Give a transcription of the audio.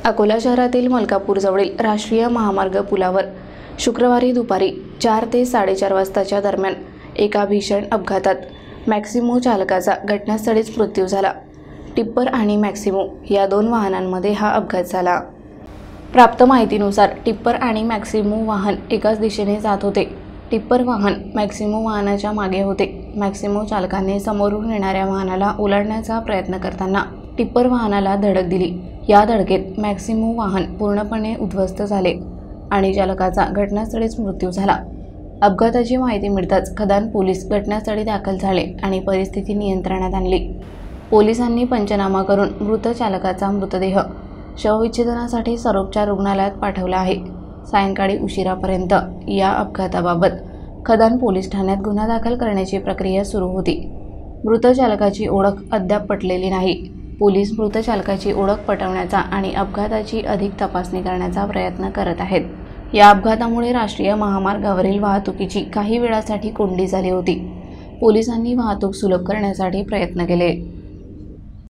अकोला शहरातील मलकापूरजवळील राष्ट्रीय महामार्ग पुलावर शुक्रवारी दुपारी 4 ते 4:30 वाजताच्या दरम्यान एका भीषण अपघातात मॅक्सिमो चालकाचा घटनास्थळीच मृत्यू झाला। टिप्पर आणि मॅक्सिमो या दोन वाहनांमध्ये हा अपघात झाला। प्राप्त माहितीनुसार टिप्पर आणि मॅक्सिमो वाहन एकाच दिशेने जात होते। टिप्पर वाहन मॅक्सिमो वाहनाच्या मागे होते। मॅक्सिमो चालकाने समोरून येणाऱ्या वाहनाला ओलांडण्याचा प्रयत्न करताना टिप्पर वाहनाला धडक दिली। या धडकेत मॅक्सिमो वाहन पूर्णपणे उद्ध्वस्त झाले आणि चालकाचा घटनास्थळीच मृत्यू झाला। अपघाताची माहिती मिळताच खदान पोलीस घटनास्थळी दाखल झाले आणि परिस्थिती नियंत्रणात आणली। पोलिसांनी पंचनामा करून मृत चालकाचा मृतदेह शवविच्छेदनासाठी सर्वोपचार रुग्णालयात पाठवला आहे। सायंकाळी उशिरापर्यंत या अपघाताबाबत खदान पोलीस ठाण्यात गुन्हा दाखल करण्याची प्रक्रिया सुरू होती। मृत चालकाची ओळख अद्याप पटलेली नाही। पोलीस मृत चालकाची ओळख पटवण्याचा आणि अपघाताची अधिक तपासणी करण्याचा प्रयत्न करत आहेत। या अपघातामुळे राष्ट्रीय महामार्गावरील वाहतुकीची काही वेळासाठी कोंडी झाली होती। पोलिसांनी वाहतूक सुलभ करण्यासाठी प्रयत्न केले।